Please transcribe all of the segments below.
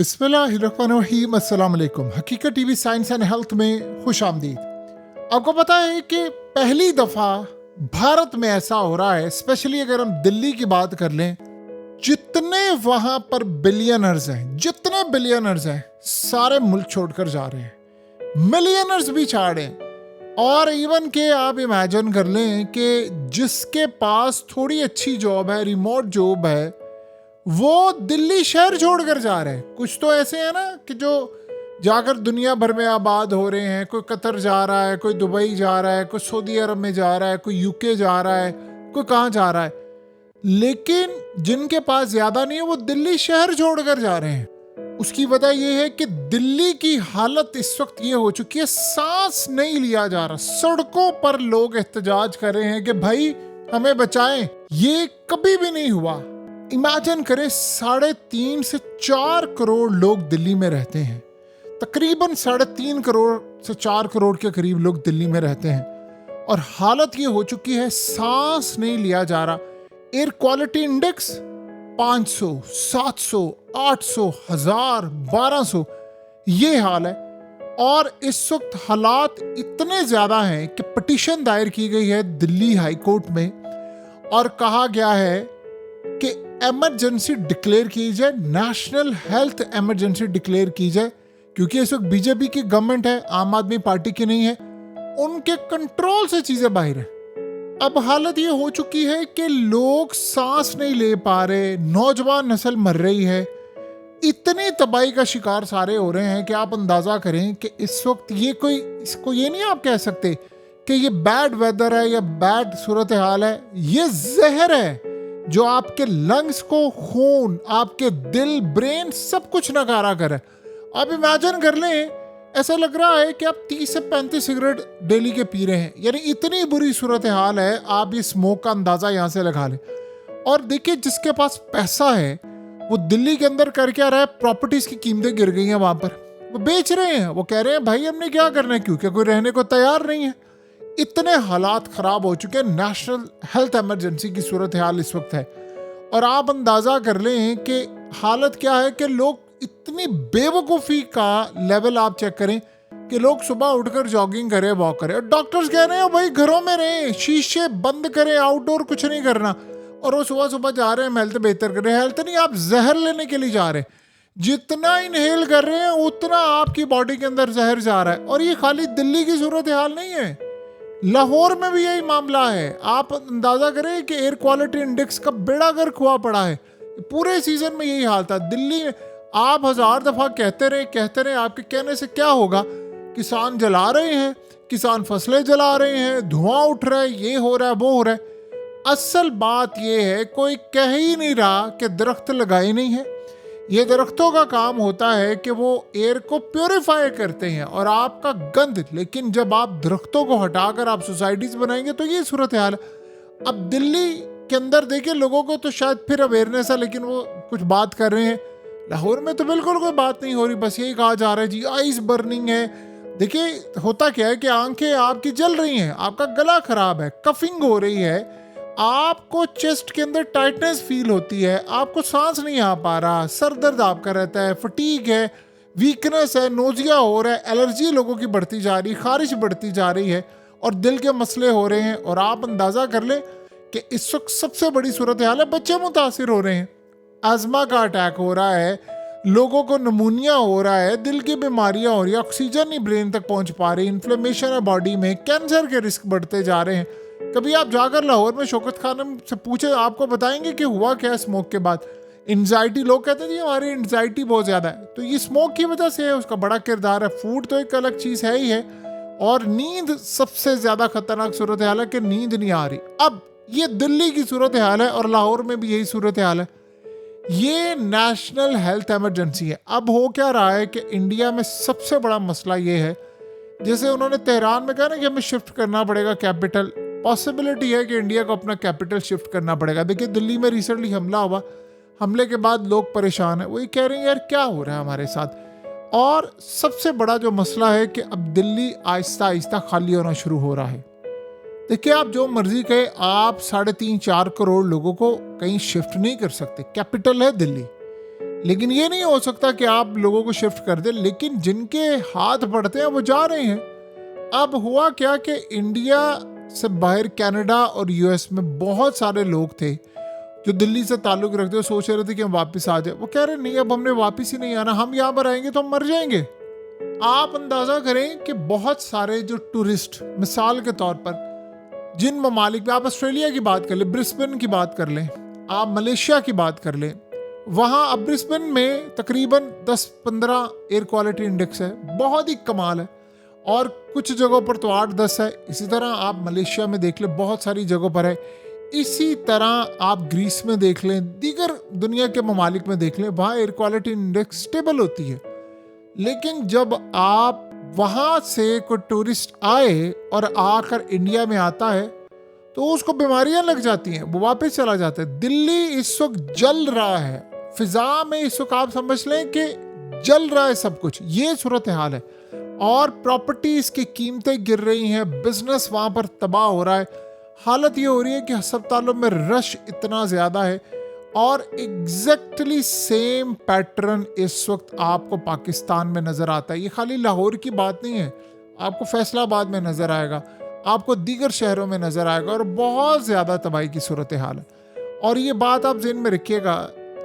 बिस्मिल्लाहिर्रहमानिर्रहीम, अस्सलाम वालेकुम। हकीकत टीवी साइंस एंड हेल्थ में खुश आमदीद। आपको पता है कि पहली दफ़ा भारत में ऐसा हो रहा है, स्पेशली अगर हम दिल्ली की बात कर लें, जितने वहाँ पर बिलियनर्स हैं सारे मुल्क छोड़कर जा रहे हैं। मिलियनर्स भी छाड़ें, और इवन के आप इमेजिन कर लें कि जिसके पास थोड़ी अच्छी जॉब है, रिमोट जॉब है, वो दिल्ली शहर छोड़कर जा रहे हैं। कुछ तो ऐसे हैं ना कि जो जाकर दुनिया भर में आबाद हो रहे हैं। कोई कतर जा रहा है, कोई दुबई जा रहा है, कोई सऊदी अरब में जा रहा है, कोई यूके जा रहा है, कोई कहाँ जा रहा है। लेकिन जिनके पास ज़्यादा नहीं है वो दिल्ली शहर छोड़कर जा रहे हैं। उसकी वजह यह है कि दिल्ली की हालत इस वक्त ये हो चुकी है, सांस नहीं लिया जा रहा। सड़कों पर लोग एहतजाज कर रहे हैं कि भाई हमें बचाएं। ये कभी भी नहीं हुआ। इमेजिन करें, 3.5 से 4 करोड़ लोग दिल्ली में रहते हैं। तकरीबन 3.5 करोड़ से 4 करोड़ के करीब लोग दिल्ली में रहते हैं, और हालत ये हो चुकी है, सांस नहीं लिया जा रहा। एयर क्वालिटी इंडेक्स 500, 700, 800, 1000, 1200, ये हाल है। और इस वक्त हालात इतने ज़्यादा हैं कि पिटीशन दायर की गई है दिल्ली हाई कोर्ट में, और कहा गया है कि इमरजेंसी डिक्लेयर की जाए, नेशनल हेल्थ इमरजेंसी डिक्लेयर की जाए, क्योंकि इस वक्त बीजेपी की गवर्नमेंट है, आम आदमी पार्टी की नहीं है। उनके कंट्रोल से चीजें बाहर है। अब हालत ये हो चुकी है कि लोग सांस नहीं ले पा रहे, नौजवान नस्ल मर रही है, इतनी तबाही का शिकार सारे हो रहे हैं कि आप अंदाजा करें कि इस वक्त ये कोई, इसको ये नहीं आप कह सकते कि ये बैड वेदर है या बैड सूरत हाल है। ये जहर है जो आपके लंग्स को, खून, आपके दिल, ब्रेन सब कुछ नकारा करे। आप इमेजिन कर लें, ऐसा लग रहा है कि आप 30 से 35 सिगरेट डेली के पी रहे हैं। यानी इतनी बुरी सूरत हाल है। आप ये स्मोक का अंदाजा यहाँ से लगा लें। और देखिए, जिसके पास पैसा है वो दिल्ली के अंदर कर क्या रहा है, प्रॉपर्टीज की कीमतें गिर गई हैं, वहां पर वो बेच रहे हैं। वो कह रहे हैं भाई हमने क्या करना है, क्योंकि कोई रहने को तैयार नहीं है। इतने हालात खराब हो चुके हैं। नेशनल हेल्थ इमरजेंसी की सूरत हाल इस वक्त है। और आप अंदाजा कर लें कि हालत क्या है कि लोग, इतनी बेवकूफ़ी का लेवल आप चेक करें कि लोग सुबह उठकर जॉगिंग करें, वॉक करें, और डॉक्टर्स कह रहे हैं भाई घरों में रहें, शीशे बंद करें, आउटडोर कुछ नहीं करना। और वो सुबह सुबह जा रहे हैं हेल्थ बेहतर कर रहे हैं। हेल्थ नहीं, आप जहर लेने के लिए जा रहे हैं। जितना इनहेल कर रहे हैं उतना आपकी बॉडी के अंदर जहर जा रहा है। और ये खाली दिल्ली की सूरत हाल नहीं है, लाहौर में भी यही मामला है। आप अंदाजा करें कि एयर क्वालिटी इंडेक्स का बेड़ा गर्क हुआ पड़ा है। पूरे सीजन में यही हाल था दिल्ली में। आप 1000 दफ़ा कहते रहे, आपके कहने से क्या होगा। किसान जला रहे हैं, किसान फसलें जला रहे हैं, धुआं उठ रहा है, ये हो रहा है, वो हो रहा है। असल बात ये है, कोई कह ही नहीं रहा कि दरख्त लगाए नहीं है। ये दरख्तों का काम होता है कि वो एयर को प्योरीफाई करते हैं और आपका गंद। लेकिन जब आप दरख्तों को हटाकर आप सोसाइटीज बनाएंगे तो ये सूरत हाल है। अब दिल्ली के अंदर देखिए, लोगों को तो शायद फिर अवेयरनेस है, लेकिन वो कुछ बात कर रहे हैं। लाहौर में तो बिल्कुल कोई बात नहीं हो रही, बस यही कहा जा रहा है जी आइस बर्निंग है। देखिए होता क्या है कि आंखें आपकी जल रही हैं, आपका गला खराब है, कफिंग हो रही है, आपको चेस्ट के अंदर टाइटनेस फील होती है, आपको सांस नहीं आ पा रहा, सर दर्द आपका रहता है, फटीग है, वीकनेस है, नोजिया हो रहा है, एलर्जी लोगों की बढ़ती जा रही, खारिश बढ़ती जा रही है, और दिल के मसले हो रहे हैं। और आप अंदाज़ा कर लें कि इस वक्त सबसे बड़ी सूरत हाल है, बच्चे मुतासिर हो रहे हैं, अज़मा का अटैक हो रहा है, लोगों को नमूनिया हो रहा है, दिल की बीमारियां हो रही है, ऑक्सीजन नहीं ब्रेन तक पहुंच पा रही, इन्फ्लेमेशन है बॉडी में, कैंसर के रिस्क बढ़ते जा रहे हैं। कभी आप जाकर लाहौर में शौकत खानम से पूछे, आपको बताएंगे कि हुआ क्या है स्मोक के बाद। एंजाइटी, लोग कहते हैं जी हमारी एंजाइटी बहुत ज़्यादा है, तो ये स्मोक की वजह से है, उसका बड़ा किरदार है। फूड तो एक अलग चीज़ है ही है, और नींद सबसे ज़्यादा खतरनाक सूरत हाल है कि नींद नहीं आ रही। अब ये दिल्ली की सूरत हाल है, और लाहौर में भी यही सूरत हाल है। ये नेशनल हेल्थ इमरजेंसी है। अब हो क्या रहा है कि इंडिया में सबसे बड़ा मसला ये है, जैसे उन्होंने तेहरान में कहा ना कि हमें शिफ्ट करना पड़ेगा कैपिटल। पॉसिबिलिटी है कि इंडिया को अपना कैपिटल शिफ्ट करना पड़ेगा। देखिए दिल्ली में रिसेंटली हमला हुआ, हमले के बाद लोग परेशान हैं, वही कह रहे हैं यार क्या हो रहा है हमारे साथ। और सबसे बड़ा जो मसला है कि अब दिल्ली आहिस्ता आहिस्ता खाली होना शुरू हो रहा है। देखिए आप जो मर्जी कहे, आप 3.5-4 करोड़ लोगों को कहीं शिफ्ट नहीं कर सकते, कैपिटल है दिल्ली। लेकिन ये नहीं हो सकता कि आप लोगों को शिफ्ट कर दें, लेकिन जिनके हाथ बढ़ते हैं वो जा रहे हैं। अब हुआ क्या कि इंडिया से बाहर कनाडा और यूएस में बहुत सारे लोग थे जो दिल्ली से ताल्लुक रखते हो, सोच रहे थे कि हम वापस आ जाए। वो कह रहे नहीं, अब हमने वापस ही नहीं आना, हम यहाँ पर आएंगे तो हम मर जाएंगे। आप अंदाजा करें कि बहुत सारे जो टूरिस्ट, मिसाल के तौर पर जिन ममालिक में, आप ऑस्ट्रेलिया की बात कर लें, ब्रिस्बेन की बात कर लें, आप मलेशिया की बात कर लें, वहाँ अब ब्रिस्बेन में तकरीबन 10-15 एयर क्वालिटी इंडेक्स है, बहुत ही कमाल है। और कुछ जगहों पर तो 8-10 है। इसी तरह आप मलेशिया में देख लें, बहुत सारी जगहों पर है। इसी तरह आप ग्रीस में देख लें, दीगर दुनिया के ममालिक में देख लें, वहाँ एयर क्वालिटी इंडेक्स स्टेबल होती है। लेकिन जब आप वहाँ से कोई टूरिस्ट आए और आकर इंडिया में आता है तो उसको बीमारियां लग जाती हैं, वो वापस चला जाता है। दिल्ली इस वक्त जल रहा है, फिजा में इस वक्त आप समझ लें कि जल रहा है सब कुछ, ये सूरत हाल है। और प्रॉपर्टीज की कीमतें गिर रही हैं, बिजनेस वहाँ पर तबाह हो रहा है। हालत ये हो रही है कि अस्पतालों में रश इतना ज़्यादा है। और एग्जैक्टली सेम पैटर्न इस वक्त आपको पाकिस्तान में नज़र आता है। ये खाली लाहौर की बात नहीं है, आपको फैसलाबाद में नज़र आएगा, आपको दीगर शहरों में नज़र आएगा, और बहुत ज़्यादा तबाही की सूरत हाल है। और ये बात आप ज़हन में रखिएगा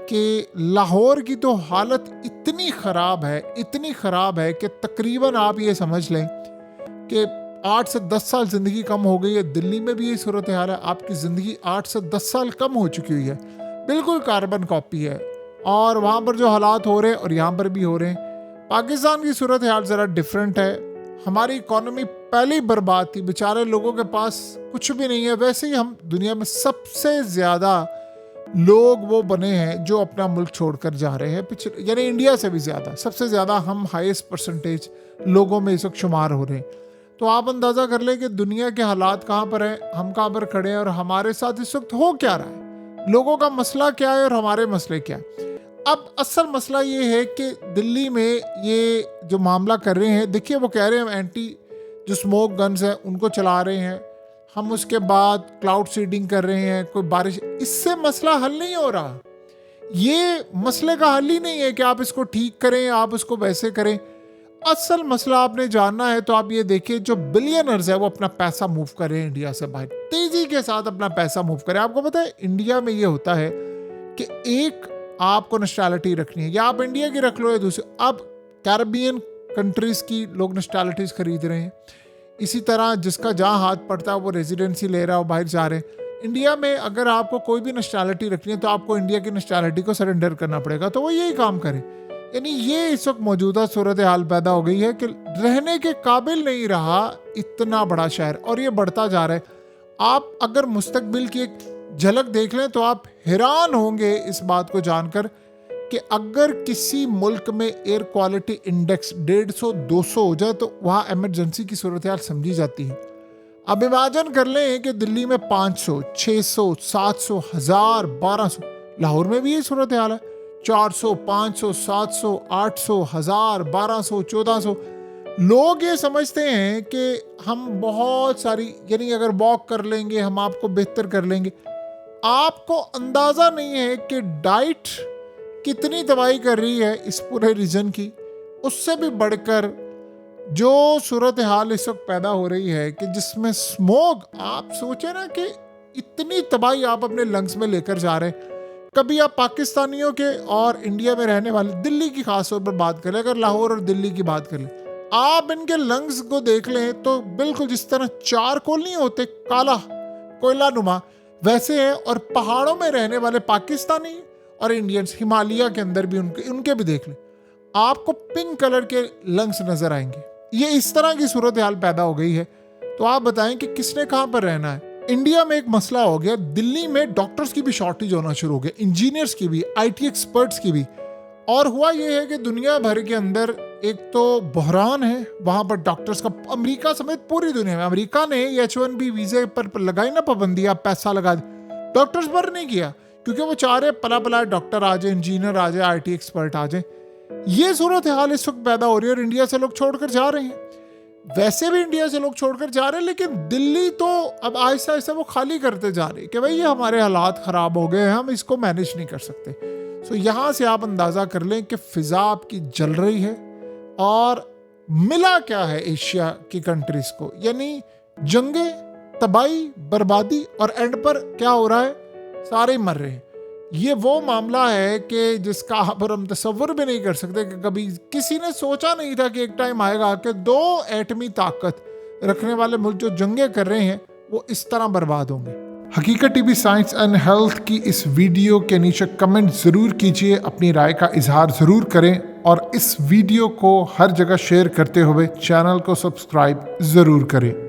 कि लाहौर की तो हालत इतनी ख़राब है, इतनी ख़राब है कि तकरीबन आप ये समझ लें कि 8 से 10 साल ज़िंदगी कम हो गई है। दिल्ली में भी ये सूरत हाल है, आपकी ज़िंदगी 8 से 10 साल कम हो चुकी हुई है, बिल्कुल कार्बन कॉपी है। और वहाँ पर जो हालात हो रहे हैं और यहाँ पर भी हो रहे हैं। पाकिस्तान की सूरत हाल ज़रा डिफरेंट है। हमारी इकोनॉमी पहले ही बर्बाद थी, बेचारे लोगों के पास कुछ भी नहीं है। वैसे ही हम दुनिया में सबसे ज़्यादा लोग वो बने हैं जो अपना मुल्क छोड़कर जा रहे हैं, पिछले यानी इंडिया से भी ज़्यादा, सबसे ज़्यादा हम हाईएस्ट परसेंटेज लोगों में इस वक्त शुमार हो रहे हैं। तो आप अंदाज़ा कर लें कि दुनिया के हालात कहाँ पर हैं, हम कहाँ पर खड़े हैं और हमारे साथ इस वक्त हो क्या रहा है, लोगों का मसला क्या है और हमारे मसले क्या है। अब असल मसला ये है कि दिल्ली में ये जो मामला कर रहे हैं, देखिए वो कह रहे हैं एंटी जो स्मोक गन्स हैं उनको चला रहे हैं, हम उसके बाद क्लाउड सीडिंग कर रहे हैं, कोई बारिश, इससे मसला हल नहीं हो रहा। ये मसले का हल ही नहीं है कि आप इसको ठीक करें, आप उसको वैसे करें। असल मसला आपने जानना है तो आप ये देखिए, जो बिलियनर्स है वो अपना पैसा मूव कर रहे हैं इंडिया से बाहर, तेजी के साथ अपना पैसा मूव करें। आपको पता है इंडिया में ये होता है कि एक आपको नेशनैलिटी रखनी है, या आप इंडिया की रख लो या दूसरी। अब कैरेबियन कंट्रीज की लोग नेशनैलिटीज खरीद रहे हैं, इसी तरह जिसका जहाँ हाथ पड़ता है वो रेजिडेंसी ले रहा है, वो बाहर जा रहे हैं। इंडिया में अगर आपको कोई भी नेशनैलिटी रखनी है तो आपको इंडिया की नेशनैलिटी को सरेंडर करना पड़ेगा, तो वो यही काम करें। यानी ये इस वक्त मौजूदा सूरत हाल पैदा हो गई है कि रहने के काबिल नहीं रहा इतना बड़ा शहर, और ये बढ़ता जा रहा है। आप अगर मुस्तकबिल की एक झलक देख लें तो आप हैरान होंगे इस बात को जानकर कि अगर किसी मुल्क में एयर क्वालिटी इंडेक्स 150-200 हो जाए तो वहाँ इमरजेंसी की सूरत हाल समझी जाती है। अब इमेजिन कर लें कि दिल्ली में 500, 600, 700, 1000, 1200, लाहौर में भी ये सूरत हाल है, 400, 500, 700, 800, 1000, 1200, 1400। लोग ये समझते हैं कि हम बहुत सारी, यानी अगर वॉक कर लेंगे हम आपको बेहतर कर लेंगे। आपको अंदाज़ा नहीं है कि डाइट कितनी तबाही कर रही है इस पूरे रीजन की। उससे भी बढ़कर जो सूरत हाल इस वक्त पैदा हो रही है कि जिसमें स्मोक, आप सोचे ना कि इतनी तबाही आप अपने लंग्स में लेकर जा रहे हैं। कभी आप पाकिस्तानियों के और इंडिया में रहने वाले, दिल्ली की खास तौर पर बात करें, अगर लाहौर और दिल्ली की बात करें, आप इनके लंग्स को देख लें तो बिल्कुल जिस तरह चारकोल नहीं होते, काला कोयला नुमा, वैसे हैं। और पहाड़ों में रहने वाले पाकिस्तानी और इंडियंस, हिमालय के अंदर भी उनके भी देख लें, आपको पिंक कलर के लंग्स नजर आएंगे। ये इस तरह की सूरत हाल पैदा हो गई है। तो आप बताएं कि किसने कहाँ पर रहना है। इंडिया में एक मसला हो गया, दिल्ली में डॉक्टर्स की भी शॉर्टेज होना शुरू हो गया, इंजीनियर्स की भी, IT एक्सपर्ट्स की भी। और हुआ ये है कि दुनिया भर के अंदर एक तो बहरान है वहाँ पर डॉक्टर्स का, अमेरिका समेत पूरी दुनिया में। अमेरिका ने H1B वीज़े पर लगाई ना पाबंदी, आप पैसा लगा दे, डॉक्टर्स पर नहीं किया, क्योंकि वो चाह रहे पला पला डॉक्टर आ जाए, इंजीनियर आ जाए, IT एक्सपर्ट आ जाए। ये सूरत हाल इस वक्त पैदा हो रही है और इंडिया से लोग छोड़कर जा रहे हैं। वैसे भी इंडिया से लोग छोड़कर जा रहे हैं, लेकिन दिल्ली तो अब आहिस्ता आहिस्ता वो खाली करते जा रहे हैं कि भाई ये हमारे हालात ख़राब हो गए हैं, हम इसको मैनेज नहीं कर सकते। सो यहाँ से आप अंदाज़ा कर लें कि फ़िज़ा आपकी जल रही है और मिला क्या है एशिया की कंट्रीज़ को, यानी जंगे, तबाही, बर्बादी और एंड पर क्या हो रहा है, सारे मर रहे हैं। ये वो मामला है कि जिसका पर हम तसव्वुर भी नहीं कर सकते कि कभी किसी ने सोचा नहीं था कि एक टाइम आएगा कि 2 एटमी ताकत रखने वाले मुल्क जो जंगे कर रहे हैं वो इस तरह बर्बाद होंगे। हकीकत टीवी साइंस एंड हेल्थ की इस वीडियो के नीचे कमेंट ज़रूर कीजिए, अपनी राय का इजहार ज़रूर करें और इस वीडियो को हर जगह शेयर करते हुए चैनल को सब्सक्राइब ज़रूर करें।